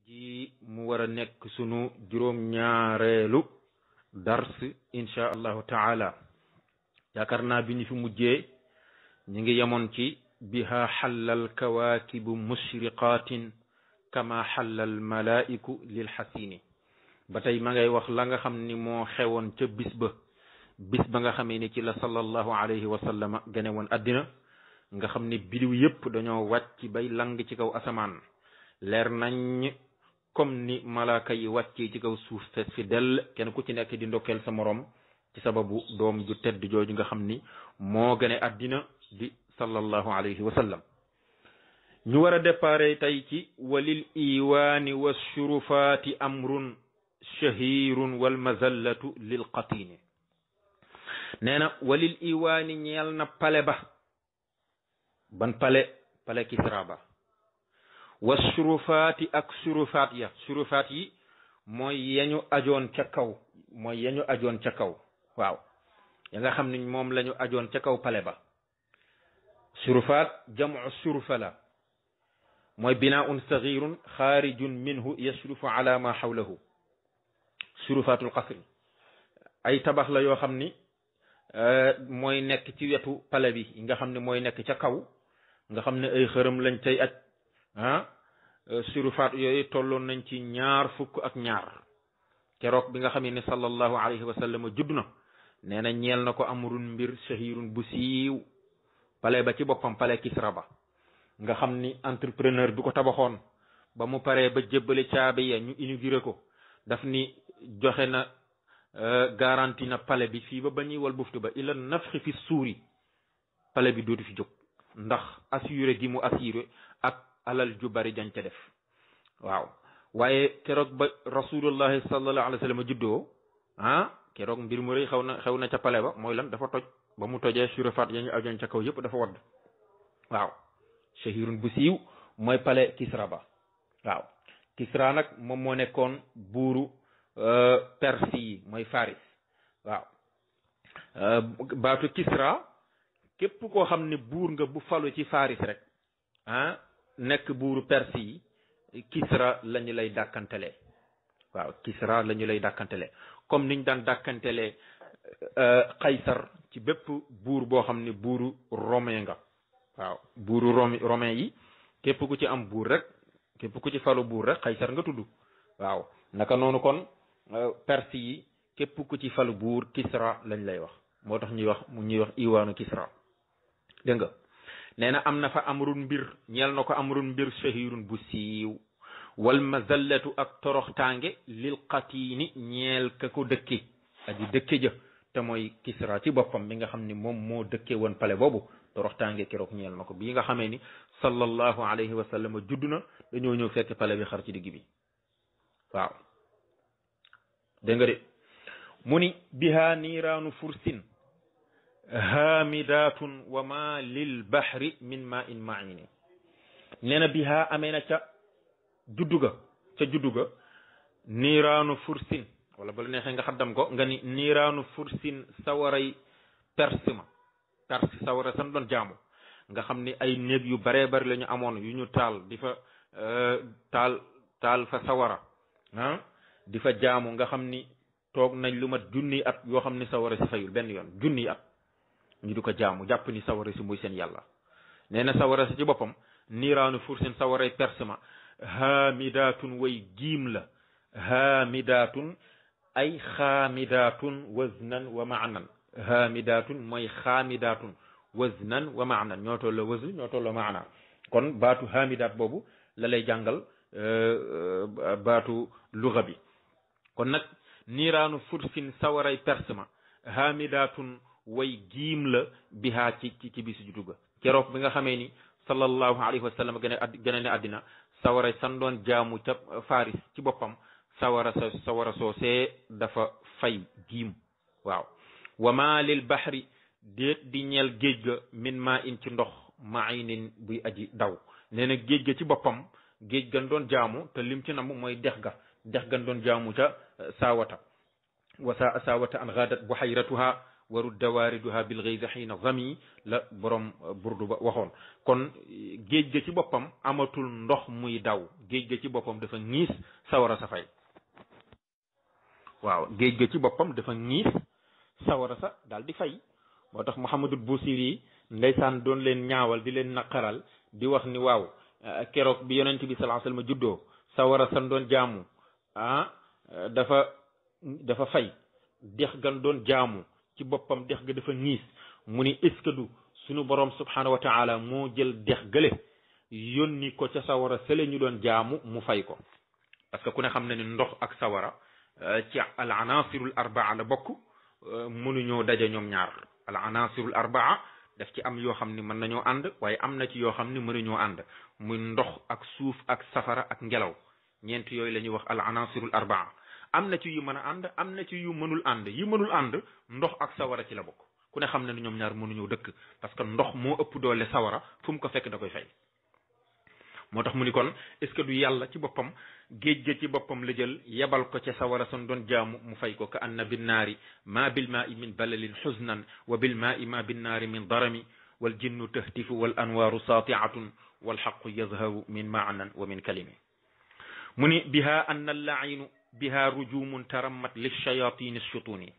ji mu war a nekk sunu juróom-ñaareelu dars insha allahu taala yaakaar naa bi ñu fi mujjee ñi ngi yemoon ci biha xallal kawaakibu mushriqatin kama xallal malaiku lil xasini ba tey ma ngay wax la nga xam ni moo xewoon ca bis ba nga xamee ni ci la sallallahu alayhi wa sallam gane woon addina nga xam ni bidiw yépp dañoo wàcc bay lang ci kaw asamaan leer nañ comme ni malaaka yi wàccee ci kaw suuf fees fi dell kenn ku ci nekk di ndokkeel sa morom ci sababu doom ju tedd jooju nga xam ni moo gane addina di sallallahu alayhi wa sallam ñu war a déparé tey ci walil iwaani wa shurufaati amrun shahirun wal mazallatu lil qatini nee na walil iwaani ñeel na pale ba ban pale Kisra ba wa surufaati ak surufaat ya surufaat yi mooy yañu ajoon ca kaw waaw ya nga xam ne moom la ñu ajoon ca kaw pale ba surufaat jamu surufa la mooy binaun saghirun xaarijun minhu yashrufu ala ma xawlahu surufaatul qasri ay tabax la yoo xam ni mooy nekk ci wetu pale bi nga xam ne mooy nekk ca kaw nga xam ne ay xërëm lañ cay aj surufaat yooyu tolloon nañ ci 22 keroog bi nga xam ne sallallahu alayhi wa sallam judd na nee na ñeel na ko amrun mbir shahirun bu siiw pale ba ci boppam pale Kisra ba nga xam ni entrepreneur bi ko tabaxoon ba mu paree ba jébbale caabi ya ñu inauguré ko daf ni joxe na garantie na pale bi fii ba ñuy wal buftu ba ila nafxi fi suuri pale bi dootu fi jóg ndax assuré gi mu assuré ak alal ju bari jañ ca def waaw waaye keroog ba rasulullahi sallallahu alayhi wa sallam juddoo keroog mbir mu rëy xew na ca pale ba mooy lan dafa toj ba mu tojee surufaat ya ñu ajoon ca kaw yëpp dafa wadd waaw shahirun bu siiw mooy pale Kisra ba waaw Kisra nag moom moo nekkoon buuru Perse yi mooy Faris waaw baatu Kisra képp koo xam ne buur nga bu falu ci Faris rek nekk buuru Perse yi Kisra la ñu lay dàkkantelee waaw Kisra la ñu lay dàkkantelee comme niñ daan dàkkantelee Qaysar ci bépp buur boo xam ne buuru romain nga waaw buuru romain yi képp ku ci am buur rek képp ku ci falu buur rek Qaysar nga tudd waaw naka noonu kon Perse yi képp ku ci falu buur Kisra lañ lay wax moo tax ñuy wax iwaanu Kisra dégg nga nee na am na fa amrun mbir ñeel na ko amrun mbir shahirun bu siiw wal mazallatu ak toroxtaange lil qatini ñeel ka ko dëkke aji dëkke ja te mooy Kisra ci boppam bi nga xam ni moom moo dëkke woon pale boobu toroxtaange keroog ñeel na ko bii nga xamee ni sallallahu alayhi wa sallam judd na dañoo ñëw fekk pale bi xar ci digg bi waaw dégg nga de mu ni biha niiraanu fursin haamidatun wa ma lil bahri min ma in maini nee na biha amee na ca juddu ga niiraanu fursin wala ba la neexee nga xaddam ko nga ni niiraanu fursin sawaray perse sawara san doon jaamu nga xam ni ay néeg yu baree bari la ñu amoon yu ñu taal di fa taal fa sawara di fa jaamu nga xam ni toog nañ lu mat junni at yoo xam ni sawara si fayul benn yoon junni at ñu di ko jaamu jàpp ni sawara si muy seen yàlla nee na sawara si ci boppam niiraanu fursin sawaray perse ma haamidatun way giim la haamidatun ay xaamidatun waznan wa maanan haamidatun mooy xaamidatun waznan wa maanan ñoo tolloo wazn ñoo tolloo maana kon baatu haamidat boobu la lay jàngal baatu luga bi kon nag niiraanu fursin sawaray perse ma haamidatun way giim la bihaa ci bisu juddu ga keroog bi nga xamee ni sallallahu alayhi wa sallam gën ne àddina sawara san doon jaamu ca Faris ci boppam sawara soosee dafa fay giim waaw wa ma lil bahri déet di ñeel géej ga min ma in ci ndox maaynin buy aji daw nee na géej ga ci boppam géej gan doon jaamu te lim ci nam mooy dex gan doon jaamu ca saawata wa saawata an gaadat buhayratuha wa rudda waariduha bil ghayzi xiina zami la borom burdu ba waxoon. kon géej ga ci boppam amatul ndox muy daw, géej ga ci boppam dafa ñiis sawara sa fay. waaw géej ga ci boppam dafa ñiis sawara sa daal di fay. moo tax Muhammadul Busiri ndeysaan doon leen ñaawal di leen naqaral di wax ni waaw keroog bi yonent bi sallallahu alayhi wasallam juddoo sawara san doon jaamu dafa fay, dex gan doon jaamu ci boppam dex ga dafa ñiis. mu ni est-ce que du suñu borom subhanahu wa taala moo jël dex gële yónni ko ca sawara sële ñu doon jaamu mu fay ko. parce que ku ne xam na ni ndox ak sawara ci al anasirul arbaa la bokk, mënuñoo daje ñoom ñaar. al anasirul arbaa daf ci am yoo xam ni mën nañoo ànd, waaye am na ci yoo xam ni mënuñoo ànd, muy ndox ak suuf ak safara ak ngelaw. ñeent yooyu la ñuy wax al anasirul arbaa. am na ci yu mën a ànd, am na ci yu mënul ànd. yi mënul ànd ndox ak sawara ci la bokk. ku ne xam na ni ñoom ñaar mënuñoo dëkk, parce que ndox moo ëpp doole sawara, fu mu ko fekk da koy fay. moo tax mu ni kon est-ce que du yàlla ci boppam géej ga ci boppam la jël yebal ko ca sawara son doon jaamu mu fay ko. ka anna binnaari ma bilmaai min balalin xusnan wa bilmaai ma binnaari min darami wal jinnu tahtifu wal anwaaru saatiatun wal xaqu yazharu min maanan wa min kalimi. mu ni biha anna allainu biha rujumun tarammat lilshayatini shutuni.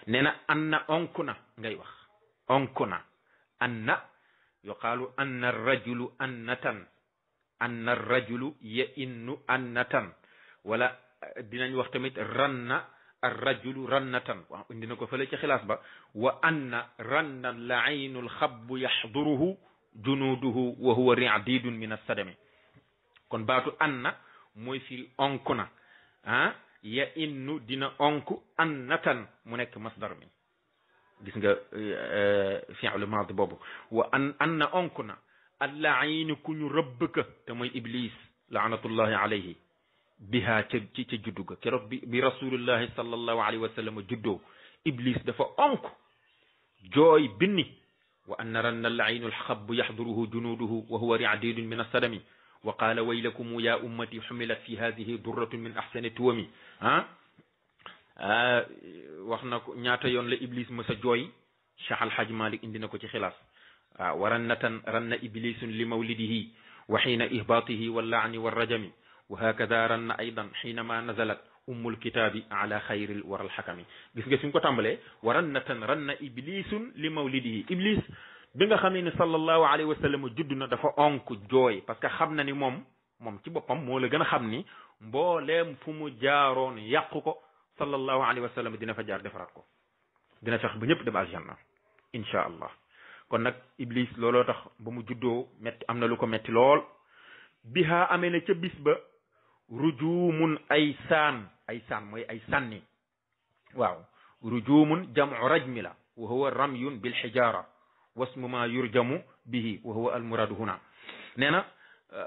nee na anna onku na ngay wax onku na anna yuqaalu anna rajulu annatan anna rajulu ya innu annatan wala dinañ wax tamit ranna ar rajulu rannatan waaw indi na ko fële ci xilaas ba wa anna ranna la aynu alxabbu yaxduruhu junuuduhu wa huwa riadidun min assadami. kon baatu anna mooy firi onku na ya innu dina onku annatan mu nekk masdar mi. gis nga fi'lu maadi boobu wa anna onku na allaayinu ku ñu rëbb ka te mooy iblis laanatullahi alayhi biha ca juddu ga keroog bi rasulullahi sallallahu alayhi wa sallam juddoo iblis dafa onk jooy binni wa anna ranna allaayinu alxabbu yaxduruhu junuuduhu wa huwa riadidun min assadami wa qaala waylakum ya ummati xumilat fi hadihi durratun min axsani tuwami. wax na ko ñaata yoon la iblis mësa jooy. Cheikh Alhaj Malik indi na ko ci xilaas. wa rannatan ranna iblisun li mawlidihi wa xiina ihbaatihi wallaani warrajami wa hakada ranna aydan xiinama nazalat ummul kitaabi ala xayril waral xakami. gis nga fi mu ko tàmbalee wa rannatan ranna iblisun li mawlidihi. iblis bi nga xamee ni sallallahu alayhi wa sallam judd na dafa onk jooy, parce que xam na ni moom ci boppam moo la gën a xam ni mbooleem fu mu jaaroon yàqu ko sallallahu alayhi wa sallam dina fa jaar defaraat ko, dina fex ba ñëpp dem aljanna insha allah. kon nag iblis looloo tax ba mu juddoo metti am na lu ko metti lool. biha amee na ca bis ba rujumun ay saan mooy ay sànni. waaw rujumun jamu rajmi la wa huwa ramyun bil xijara wasmu ma yurjamu bihi wa huwa al muradu huna. nee na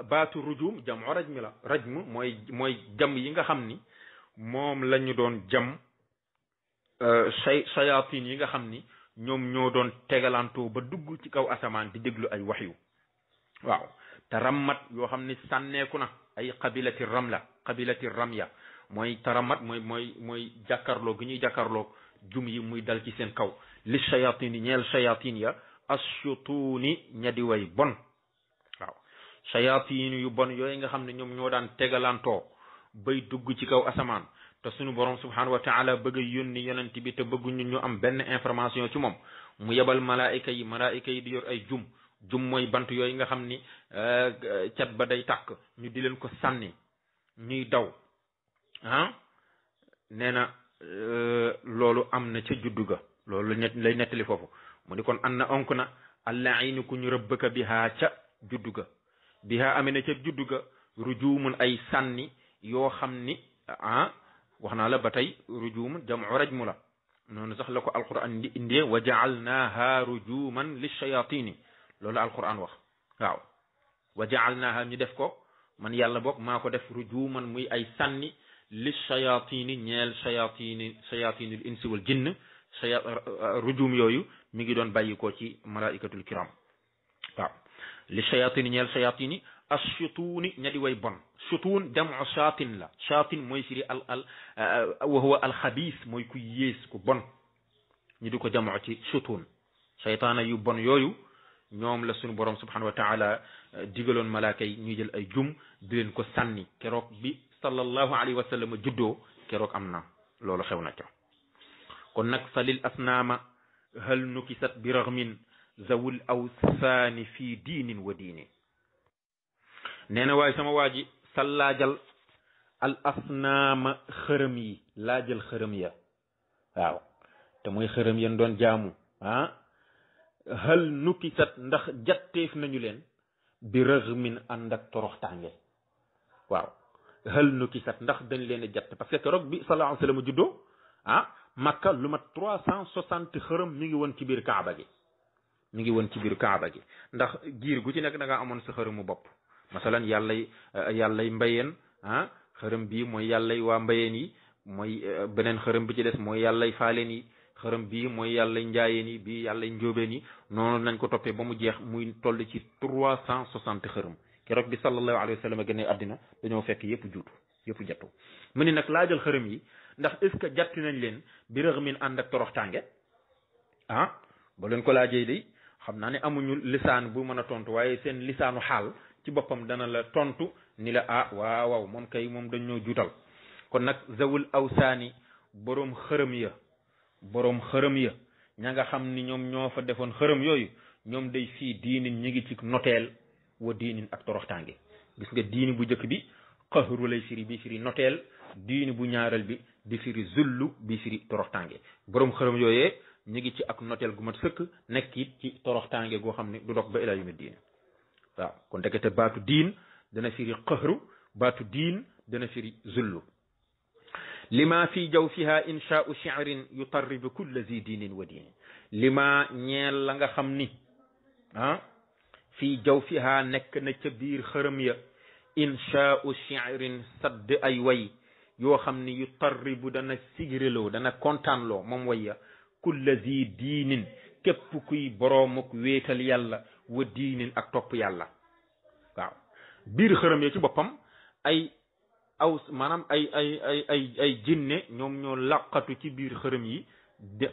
baatu rujum jamu rajmi la. rajm mooy jam yi nga xam ni moom la ñu doon jam shayatin yi nga xam ni ñoom ñoo doon tegalantoo ba dugg ci kaw asamaan di déglu ay waxyu. waaw tarammat yoo xam ni sànneeku na ay qabilati ramya mooy tarammat mooy jàkkaarloo gi ñuy jàkkaarloo jum yi muy dal ci seen kaw. li shayatin yi ñeel shayatin ya ashutuuni ñadi way bon. waaw shayatin yu bon yooyu nga xam ne ñoom ñoo daan tegalantoo bay dugg ci kaw asamaan te suñu borom subhanahu wa taala bëgg a yónni yonent bi te bëgguñu ñu am benn information ci moom mu yebal malaayika yi di yor ay jum mooy bant yooyu nga xam ni cat ba day tàkk ñu di leen ko sànni ñuy daw nee na loolu am na ca juddu ga. loolu lay nettali foofu mu ni kon an na onk na allaayinu ku ñu rëbbka bihaa ca juddu ga. bihaa amee na ca juddu ga rujumun ay sànni yoo xam ni wax naa la ba tey rujumun jamu rajmu la. noonu sax la ko alquran indee wa jaalnaaha rujuman lishayatini loolu alquran wax. waaw wa jaalnaaha ñu def ko man yàlla boog maa ko def rujuman muy ay sànni lishayatini ñeel shayatinil insi wal jinn. rujum yooyu mi ngi doon bàyyi ko ci malaikatul kiram. waaw li shayatini ñeel shayatini ashutuuni ñadi way bon. shutuun jamu shaatin la. shaatin mooy firi wa huwa alxabis mooy ku yées ku bon. ñi di ko jamoo ci sutun seytaana yu bon yooyu ñoom la suñu borom subhanahu wa taala digaloon malaaka yi ñuy jël ay jum di leen ko sànni keroog bi sallallahu alayhi wa sallam juddoo keroog am na loolu xew na ca kon nag falil asnaama hal nukisat bi raghmin zawul awsaani fii diinin wa diini nee na waaye sama waa ji sallaajal al asnaama xërëm yi laajal xërëm ya waaw te mooy xërëm yan doon jaamu hal nukisat ndax jatteef nañu leen bi raghmin ànd ak toroxtaange waaw hal nukisat ndax dañ leen a jatt parce que keroog bi sallallahu alayhi wa sallam juddoo makka lu mat 360 xërëm mi ngi woon ci biir kaaba gi ndax giir gu ci nekk da nga amoon sa xërëmu bopp masalan yàllay mbayeen xërëm bii mooy yàllay waa mbayeen yi mooy beneen xërëm bi ci des mooy yàllay faaleen yi xërëm bii mooy yàllay njaayeen yi bii yàllay njóobeen yi noonu nañ ko toppee ba mu jeex muy toll ci 360 xërëm keroog bi sallallahu alayhi wa sallam génne àddina dañoo fekk yëpp jattu mu ni nag laajal xërëm yi ndax est ce que jatti nañ leen bi raghmin ànd ak toroxtaange ba leen ko laajee day xam naa ne amuñu lisaan bu mën a tontu waaye seen lisaanu xaal ci boppam dana la tontu ni la waaw moom kay moom dañ ñoo juutal kon nag zawul awsaani boroom xërëm ya ña nga xam ni ñoom ñoo fa defoon xërëm yooyu ñoom day fii diinin ñi ngi ci noteel wa diinin ak toroxtaange gis nga diini bu njëkk bi qahru lay firi bi firi noteel diini bu ñaareel bi di firi zullu bi firi toroxtaange boroom xërëm yooyee ñi ngi ci ak noteel gu mat sëkk nekk it ci toroxtaange goo xam ne du dog ba ilaa yawmi diin waaw kon ndekete baatu diin dana firi qahru baatu diin dana firi zullu lima fi jawfiha inshaau shi'rin yutarribu kulla zi diinin wa diini lima ñeel la nga xam ni fi jawfiha nekk na ca biir xërëm ya inshaau shi'rin sadd ay way yoo xam ni yutarribu dana sigireloo dana kontaanloo moom way ya kulla zi diinin képp kuy boroomuk wéetal yàlla wa diinin ak topp yàlla waaw biir xërëm ya ci boppam maanaam ay jinne ñoom ñoo laqatu ci biir xërëm yi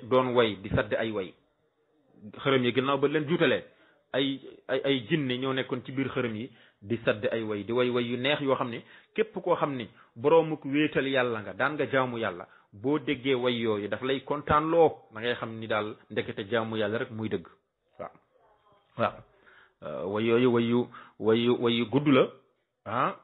doon way di sadd ay way xërëm yi gannaaw ba leen juutalee ay jinne ñoo nekkoon ci biir xërëm yi di sadd ay way di way yu neex yoo xam ne képp koo xam ne boroomuk wéetal yàlla nga daan nga jaamu yàlla boo déggee way yooyu daf lay kontaan loo da ngay xam ni daal ndekete jaamu yàlla rek muy dëgg waaw way yooyu way yu gudd la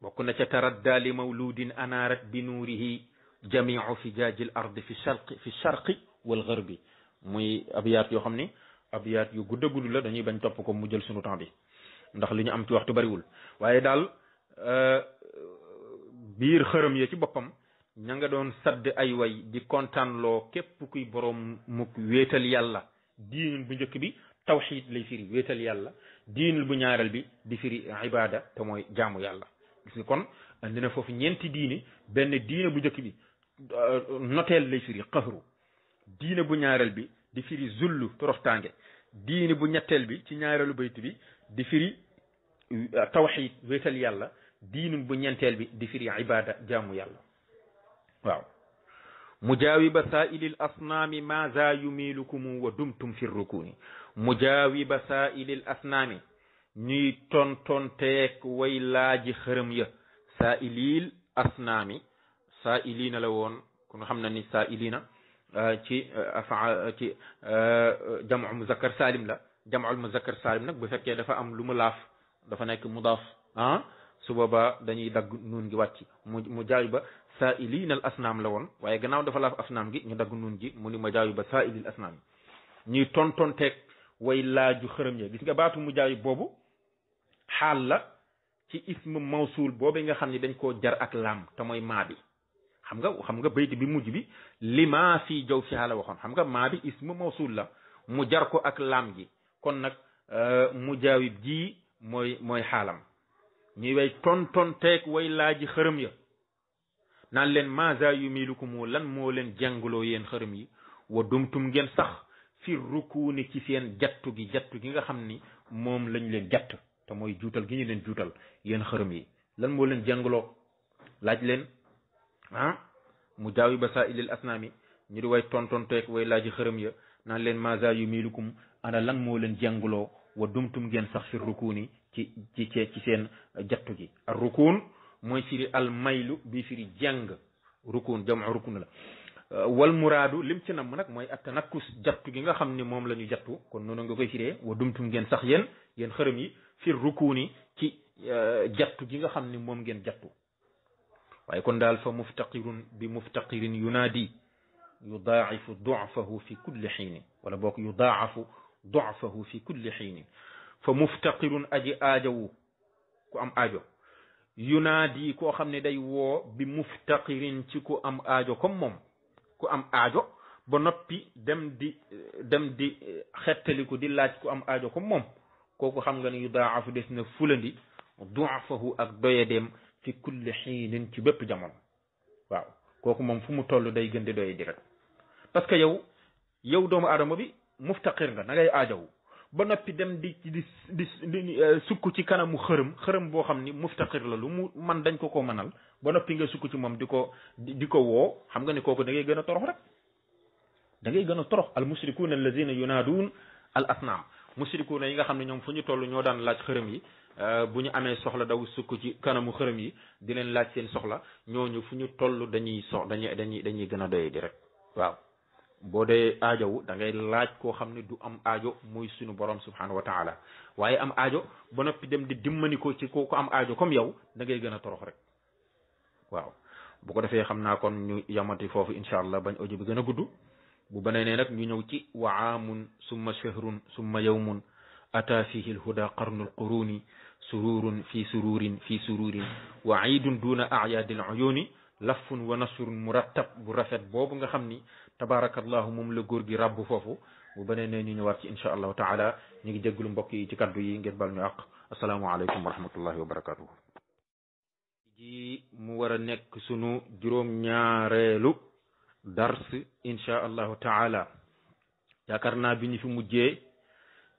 bokk na ca taradda li mawludin anaarat bi nuurihi jamiu fijaajil ardi fi sharqi wal gharbi muy abiyaat yoo xam ni abiyaat yu gudd la dañuy bañ topp ko mu jël sunu temps bi ndax li ñu am ci waxtu bariwul waaye daal biir xërëm ya ci boppam ña nga doon sadd ay way di kontaanloo képp kuy boroom muk wéetal yàlla diinul bu njëkk bi tawxiid lay firi wéetal yàlla diinul bu ñaareel bi di firi ibaada te mooy jaamu yàlla gis nga kon andi na foofu ñeenti diine benn diine bu njëkk bi noteel lay firi qahru diine bu ñaareel bi di firi zullu toroxtaange diine bu ñetteel bi ci ñaareelu bayt bi di firi tawxiid wéetal yàlla diinul bu ñeenteel bi di firi ibaada jaamu yàlla waaw mujaawiba saailil asnaami maza yumilukumu wa dumtum fi rukuni mujaawiba saailil asnaami ñuy tontonteek way laaji xërëm ya saailil asnaami saailina la woon ku nga xam na ni saailina ci jamu muzakkar salim la jamul muzakkar salim nag bu fekkee dafa am lu mu laaf dafa nekk mudaaf su boobaa dañuy dagg nuun gi wàcc mu jaawi ba saailina al asnaam la woon waaye gannaaw dafa laaf asnaam gi ñu dagg nuun gi mu ni ma jaawi ba saailil asnaam ñuy tontonteeg way laaju xërëm ya gis nga baatu mu jaawi boobu xaal la ci ism mawsul boobu nga xam ne dañ koo jar ak laam te mooy maa bi xam nga bayt bi mujj bi lima fii jaw fi la waxoon xam nga maa bi ism mawsul la mu jar ko ak laam gi kon nag mu jaawib ji mooy xaalam ñuy way tontonteeg way laaji xërëm ya naan leen maza yumilukumu lan moo leen jàngaloo yéen xërëm yi wa dumtum ngeen sax fi rukuuni ci seen jattu gi nga xam ni moom lañ leen jatt te mooy juutal gi ñu leen juutal yéen xërëm yi lan moo leen jàngaloo laaj leen mu jaawi ba saailil asnaami ñu di way tontonteeg way laaji xërëm ya naan leen maza yu miilukum ana lan moo leen jànguloo wa dumtum ngeen sax fi rukuuni ci seen jattu gi ar rukuun mooy firi al maylu bi firi jàng rukuun jamu rukun la wal muraadu lim ci nam nag mooy attanakkus jattu gi nga xam ni moom la ñu jattu kon noonu nga koy firee wa dumtum ngeen sax yéen xërëm yi fi rukuuni ci jattu gi nga xam ni moom ngeen jattu waaye kon daal fa muftaqirun bi muftaqirin yunaadi yudaa'ifu du'fahu fi kulli xiini wala boog yudaa'ifu du'fahu fi kulli xiini fa muftaqirun aji aajowu ku am aajo yunaadi koo xam ne day woo bi muftaqirin ci ku am aajo comme moom ku am aajo ba noppi dem di xettaliku di laaj ku am aajo comme moom kooku xam nga ne yudaa'ifu des na fulandi du'fahu ak doyedeem fi kulli xiinin ci bépp jamono waaw kooku moom fu mu toll day gën di doye di rek parce que yow doomu aadama bi muftaqir nga da ngay aajowu ba noppi dem di sukk ci kanamu xërëm boo xam ni muftaqir la lu mu man dañ ko mënal ba noppi nga sukk ci moom di ko woo xam nga ne kooku da ngay gën a torox rek da ngay gën a torox al mushrikuuna allazina yunaaduun al asnaam mushrikuuna yi nga xam ne ñoom fu ñu toll ñoo daan laaj xërëm yi bu ñu amee soxla daw sukk ci kanamu xërëm yi di leen laaj seen soxla ñooñu fu ñu toll dañuy gën a doye di rek waaw boo dee aajowu da ngay laaj koo xam ne du am aajo muy sunu borom subhanahu wa taala waaye am aajo ba noppi dem di dimmani ko ci ko am aajo comme yow da ngay gën a torox rek waaw bu ko defee xam naa kon ñu yamati foofu incha allah bañ audio bi gën a gudd bu beneenee nag ñu ñëw ci wa aamun summa shahrun summa yawmun ata fihi alhuda qarnu alquruni sururun fi sururin wa iidun duna ayaadi aluyuni lafun wa nasrun murattab bu rafet boobu nga xam ni tabarakallahu moom la góor gi rabbu foofu bu beneenee ñu ñëwaat ci incha allahu taala ñu ngi jégalu mbokk yi ci kaddu yi ngeen bal ñu àq asalaamaaleykum wa rahmatullahi wa barakatuhu ji mu war a nekk sunu juróom-ñaareelu dars incha allahu taala yaakaar naa bi ñu fi mujjee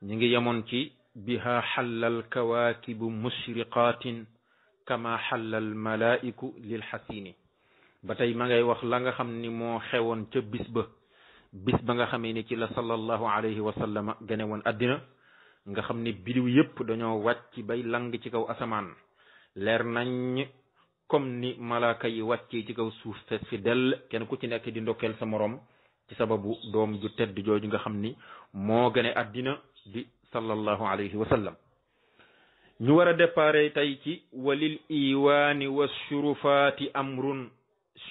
ñu ngi yemoon ci biha xallal kawaakibu mushriqatin kama xallal malaiku lil xasini ba tey ma ngay wax la nga xam ni moo xewoon ca bis ba nga xamee ni ci la sallallahu alayhi wa sallam gane woon addina nga xam ni bidiw yépp dañoo wàcc bay lang ci kaw asamaan leer nañ comme ni malaaka yi wàccee ci kaw suuf fees fi dell kenn ku ci nekk di ndokkeel sa morom ci sababu doom ju tedd jooju nga xam ni moo gane addina di sallallahu alayhi wa sallam ñu war a déparé tey ci walil iwaani wa shurufaati amrun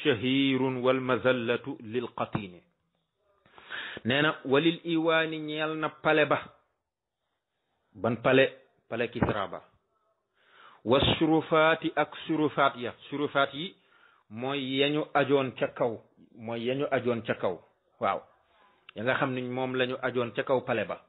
shahirun wal mazallatu lil qatini nee na walil iwaani ñeel na pale ba ban pale Kisra ba wa shurufaati ak shurufaat yi mooy yañu ajoon ca kaw waaw ya nga xam ne moom la ñu ajoon ca kaw pale ba